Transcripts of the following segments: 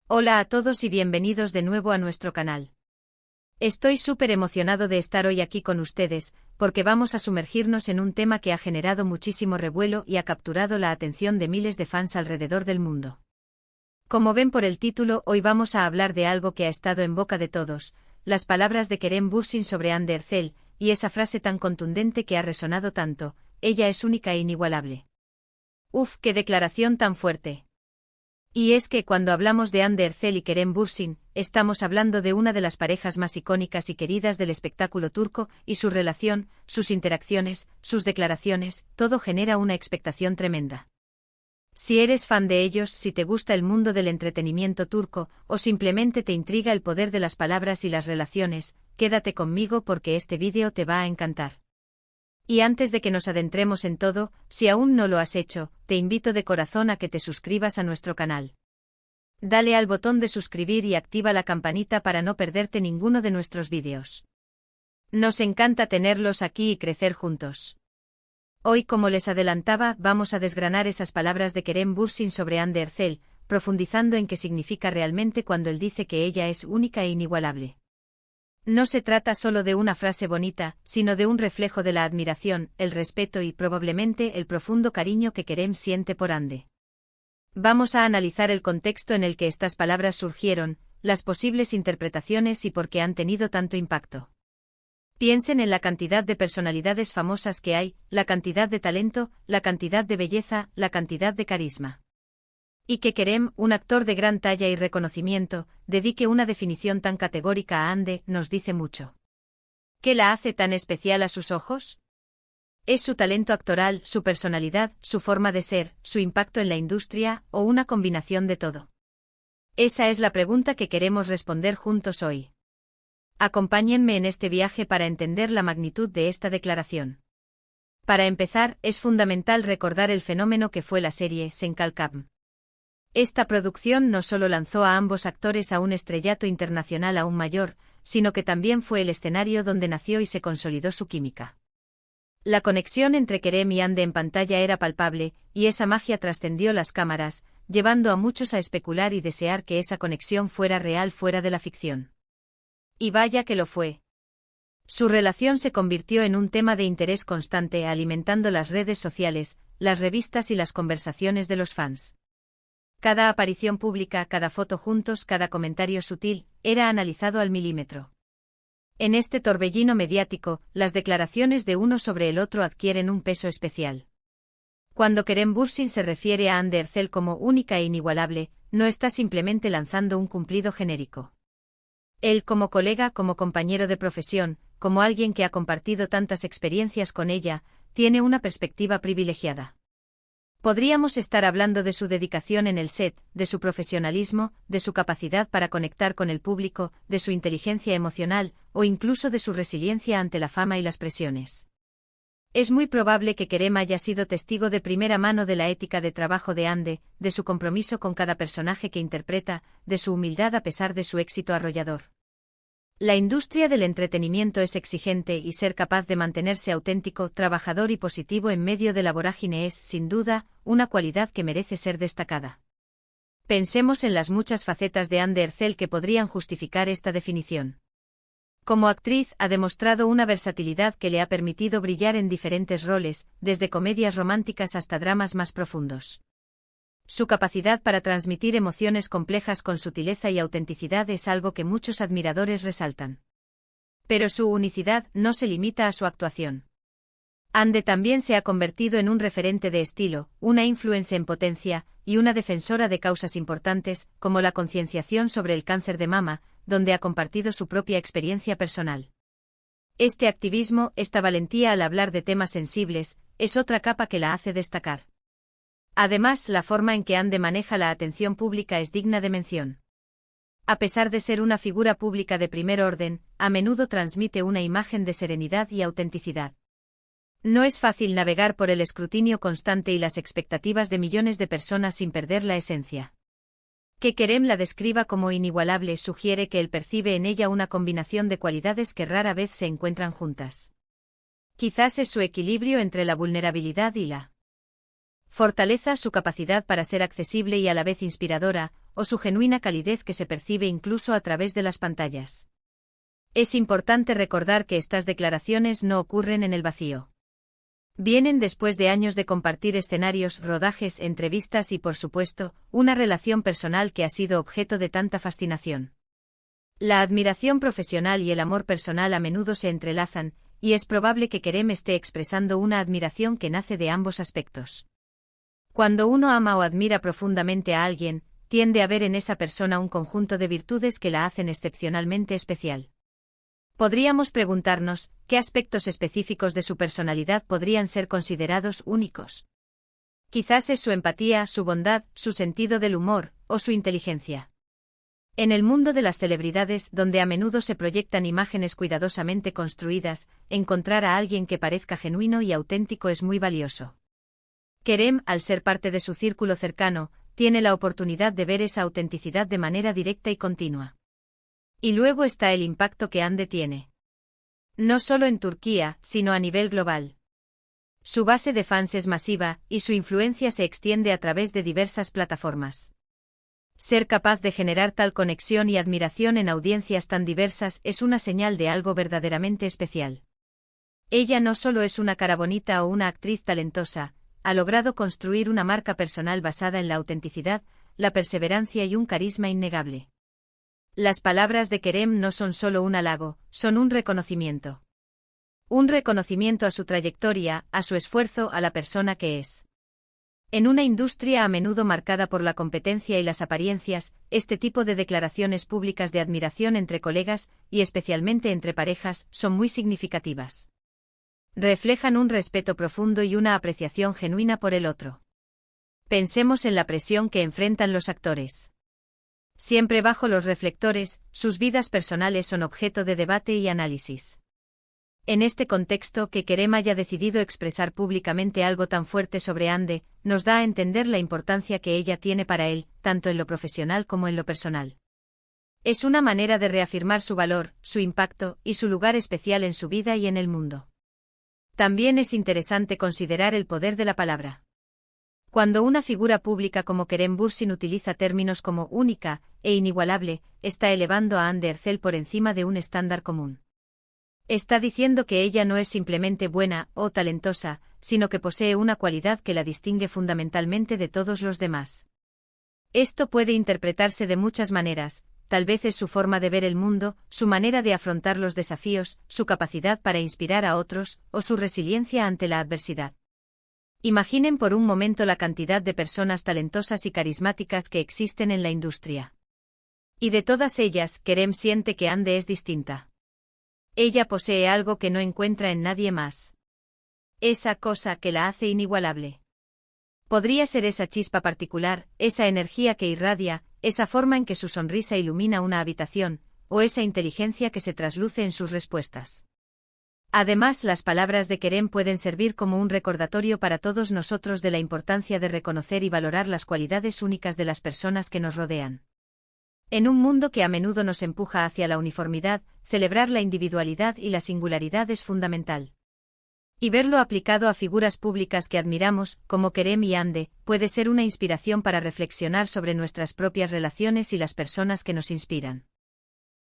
Hola a todos y bienvenidos de nuevo a nuestro canal. Estoy súper emocionado de estar hoy aquí con ustedes, porque vamos a sumergirnos en un tema que ha generado muchísimo revuelo y ha capturado la atención de miles de fans alrededor del mundo. Como ven por el título, hoy vamos a hablar de algo que ha estado en boca de todos, las palabras de Kerem Bürsin sobre Hande Erçel, y esa frase tan contundente que ha resonado tanto: ella es única e inigualable. ¡Uf, qué declaración tan fuerte! Y es que cuando hablamos de Hande Erçel y Kerem Bürsin, estamos hablando de una de las parejas más icónicas y queridas del espectáculo turco, y su relación, sus interacciones, sus declaraciones, todo genera una expectación tremenda. Si eres fan de ellos, si te gusta el mundo del entretenimiento turco, o simplemente te intriga el poder de las palabras y las relaciones, quédate conmigo porque este vídeo te va a encantar. Y antes de que nos adentremos en todo, si aún no lo has hecho, te invito de corazón a que te suscribas a nuestro canal. Dale al botón de suscribir y activa la campanita para no perderte ninguno de nuestros vídeos. Nos encanta tenerlos aquí y crecer juntos. Hoy, como les adelantaba, vamos a desgranar esas palabras de Kerem Bürsin sobre Hande Erçel, profundizando en qué significa realmente cuando él dice que ella es única e inigualable. No se trata solo de una frase bonita, sino de un reflejo de la admiración, el respeto y probablemente el profundo cariño que Kerem siente por Hande. Vamos a analizar el contexto en el que estas palabras surgieron, las posibles interpretaciones y por qué han tenido tanto impacto. Piensen en la cantidad de personalidades famosas que hay, la cantidad de talento, la cantidad de belleza, la cantidad de carisma. Y que Kerem, un actor de gran talla y reconocimiento, dedique una definición tan categórica a Hande, nos dice mucho. ¿Qué la hace tan especial a sus ojos? ¿Es su talento actoral, su personalidad, su forma de ser, su impacto en la industria, o una combinación de todo? Esa es la pregunta que queremos responder juntos hoy. Acompáñenme en este viaje para entender la magnitud de esta declaración. Para empezar, es fundamental recordar el fenómeno que fue la serie Sen Kalkam. Esta producción no solo lanzó a ambos actores a un estrellato internacional aún mayor, sino que también fue el escenario donde nació y se consolidó su química. La conexión entre Kerem y Hande en pantalla era palpable, y esa magia trascendió las cámaras, llevando a muchos a especular y desear que esa conexión fuera real fuera de la ficción. Y vaya que lo fue. Su relación se convirtió en un tema de interés constante, alimentando las redes sociales, las revistas y las conversaciones de los fans. Cada aparición pública, cada foto juntos, cada comentario sutil, era analizado al milímetro. En este torbellino mediático, las declaraciones de uno sobre el otro adquieren un peso especial. Cuando Kerem Bürsin se refiere a Hande Erçel como única e inigualable, no está simplemente lanzando un cumplido genérico. Él, como colega, como compañero de profesión, como alguien que ha compartido tantas experiencias con ella, tiene una perspectiva privilegiada. Podríamos estar hablando de su dedicación en el set, de su profesionalismo, de su capacidad para conectar con el público, de su inteligencia emocional, o incluso de su resiliencia ante la fama y las presiones. Es muy probable que Kerem haya sido testigo de primera mano de la ética de trabajo de Hande, de su compromiso con cada personaje que interpreta, de su humildad a pesar de su éxito arrollador. La industria del entretenimiento es exigente y ser capaz de mantenerse auténtico, trabajador y positivo en medio de la vorágine es, sin duda, una cualidad que merece ser destacada. Pensemos en las muchas facetas de Hande Erçel que podrían justificar esta definición. Como actriz, ha demostrado una versatilidad que le ha permitido brillar en diferentes roles, desde comedias románticas hasta dramas más profundos. Su capacidad para transmitir emociones complejas con sutileza y autenticidad es algo que muchos admiradores resaltan. Pero su unicidad no se limita a su actuación. Hande también se ha convertido en un referente de estilo, una influencer en potencia, y una defensora de causas importantes, como la concienciación sobre el cáncer de mama, donde ha compartido su propia experiencia personal. Este activismo, esta valentía al hablar de temas sensibles, es otra capa que la hace destacar. Además, la forma en que Hande maneja la atención pública es digna de mención. A pesar de ser una figura pública de primer orden, a menudo transmite una imagen de serenidad y autenticidad. No es fácil navegar por el escrutinio constante y las expectativas de millones de personas sin perder la esencia. Que Kerem la describa como inigualable sugiere que él percibe en ella una combinación de cualidades que rara vez se encuentran juntas. Quizás es su equilibrio entre la vulnerabilidad y la Fortaleza, su capacidad para ser accesible y a la vez inspiradora, o su genuina calidez que se percibe incluso a través de las pantallas. Es importante recordar que estas declaraciones no ocurren en el vacío. Vienen después de años de compartir escenarios, rodajes, entrevistas y, por supuesto, una relación personal que ha sido objeto de tanta fascinación. La admiración profesional y el amor personal a menudo se entrelazan, y es probable que Kerem esté expresando una admiración que nace de ambos aspectos. Cuando uno ama o admira profundamente a alguien, tiende a ver en esa persona un conjunto de virtudes que la hacen excepcionalmente especial. Podríamos preguntarnos, ¿qué aspectos específicos de su personalidad podrían ser considerados únicos? Quizás es su empatía, su bondad, su sentido del humor, o su inteligencia. En el mundo de las celebridades, donde a menudo se proyectan imágenes cuidadosamente construidas, encontrar a alguien que parezca genuino y auténtico es muy valioso. Kerem, al ser parte de su círculo cercano, tiene la oportunidad de ver esa autenticidad de manera directa y continua. Y luego está el impacto que Hande tiene. No solo en Turquía, sino a nivel global. Su base de fans es masiva, y su influencia se extiende a través de diversas plataformas. Ser capaz de generar tal conexión y admiración en audiencias tan diversas es una señal de algo verdaderamente especial. Ella no solo es una cara bonita o una actriz talentosa, ha logrado construir una marca personal basada en la autenticidad, la perseverancia y un carisma innegable. Las palabras de Kerem no son solo un halago, son un reconocimiento. Un reconocimiento a su trayectoria, a su esfuerzo, a la persona que es. En una industria a menudo marcada por la competencia y las apariencias, este tipo de declaraciones públicas de admiración entre colegas, y especialmente entre parejas, son muy significativas. Reflejan un respeto profundo y una apreciación genuina por el otro. Pensemos en la presión que enfrentan los actores. Siempre bajo los reflectores, sus vidas personales son objeto de debate y análisis. En este contexto, que Kerem haya decidido expresar públicamente algo tan fuerte sobre Hande, nos da a entender la importancia que ella tiene para él, tanto en lo profesional como en lo personal. Es una manera de reafirmar su valor, su impacto, y su lugar especial en su vida y en el mundo. También es interesante considerar el poder de la palabra. Cuando una figura pública como Kerem Bürsin utiliza términos como única e inigualable, está elevando a Hande Erçel por encima de un estándar común. Está diciendo que ella no es simplemente buena o talentosa, sino que posee una cualidad que la distingue fundamentalmente de todos los demás. Esto puede interpretarse de muchas maneras. Tal vez es su forma de ver el mundo, su manera de afrontar los desafíos, su capacidad para inspirar a otros, o su resiliencia ante la adversidad. Imaginen por un momento la cantidad de personas talentosas y carismáticas que existen en la industria. Y de todas ellas, Kerem siente que Hande es distinta. Ella posee algo que no encuentra en nadie más. Esa cosa que la hace inigualable. Podría ser esa chispa particular, esa energía que irradia, esa forma en que su sonrisa ilumina una habitación, o esa inteligencia que se trasluce en sus respuestas. Además, las palabras de Kerem pueden servir como un recordatorio para todos nosotros de la importancia de reconocer y valorar las cualidades únicas de las personas que nos rodean. En un mundo que a menudo nos empuja hacia la uniformidad, celebrar la individualidad y la singularidad es fundamental. Y verlo aplicado a figuras públicas que admiramos, como Kerem y Hande, puede ser una inspiración para reflexionar sobre nuestras propias relaciones y las personas que nos inspiran.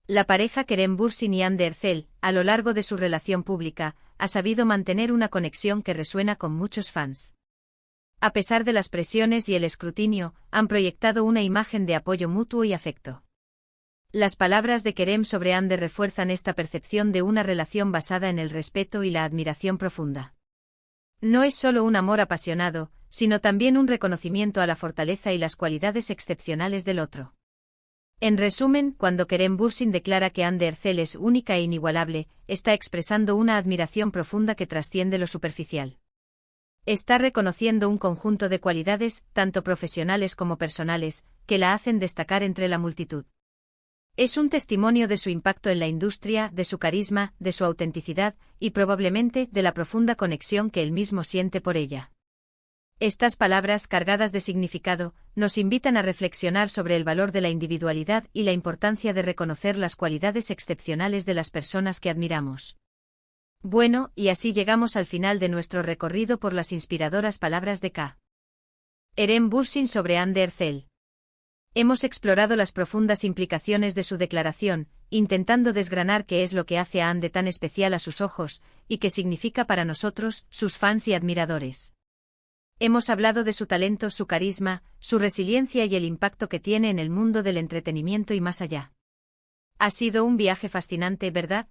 La pareja Kerem Bürsin y Hande Erçel, a lo largo de su relación pública, ha sabido mantener una conexión que resuena con muchos fans. A pesar de las presiones y el escrutinio, han proyectado una imagen de apoyo mutuo y afecto. Las palabras de Kerem sobre Hande refuerzan esta percepción de una relación basada en el respeto y la admiración profunda. No es solo un amor apasionado, sino también un reconocimiento a la fortaleza y las cualidades excepcionales del otro. En resumen, cuando Kerem Bürsin declara que Hande Erçel es única e inigualable, está expresando una admiración profunda que trasciende lo superficial. Está reconociendo un conjunto de cualidades, tanto profesionales como personales, que la hacen destacar entre la multitud. Es un testimonio de su impacto en la industria, de su carisma, de su autenticidad, y probablemente de la profunda conexión que él mismo siente por ella. Estas palabras cargadas de significado, nos invitan a reflexionar sobre el valor de la individualidad y la importancia de reconocer las cualidades excepcionales de las personas que admiramos. Bueno, y así llegamos al final de nuestro recorrido por las inspiradoras palabras de K. Eren Bursin sobre Ander Cell. Hemos explorado las profundas implicaciones de su declaración, intentando desgranar qué es lo que hace a Ande tan especial a sus ojos, y qué significa para nosotros, sus fans y admiradores. Hemos hablado de su talento, su carisma, su resiliencia y el impacto que tiene en el mundo del entretenimiento y más allá. Ha sido un viaje fascinante, ¿verdad?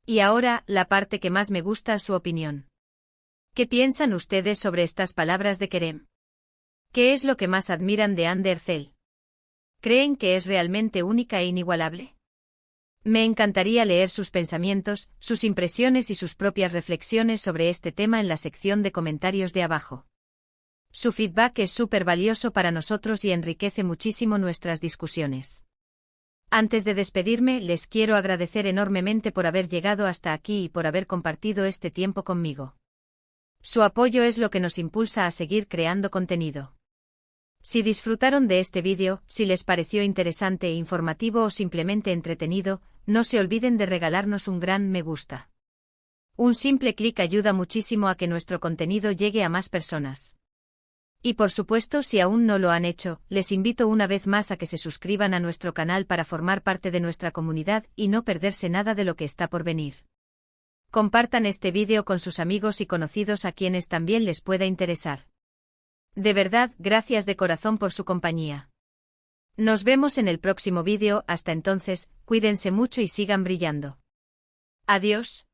Y ahora, la parte que más me gusta, su opinión. ¿Qué piensan ustedes sobre estas palabras de Kerem? ¿Qué es lo que más admiran de Ander Cell? ¿Creen que es realmente única e inigualable? Me encantaría leer sus pensamientos, sus impresiones y sus propias reflexiones sobre este tema en la sección de comentarios de abajo. Su feedback es súper valioso para nosotros y enriquece muchísimo nuestras discusiones. Antes de despedirme, les quiero agradecer enormemente por haber llegado hasta aquí y por haber compartido este tiempo conmigo. Su apoyo es lo que nos impulsa a seguir creando contenido. Si disfrutaron de este vídeo, si les pareció interesante e informativo o simplemente entretenido, no se olviden de regalarnos un gran me gusta. Un simple clic ayuda muchísimo a que nuestro contenido llegue a más personas. Y por supuesto, si aún no lo han hecho, les invito una vez más a que se suscriban a nuestro canal para formar parte de nuestra comunidad y no perderse nada de lo que está por venir. Compartan este vídeo con sus amigos y conocidos a quienes también les pueda interesar. De verdad, gracias de corazón por su compañía. Nos vemos en el próximo vídeo, hasta entonces, cuídense mucho y sigan brillando. Adiós.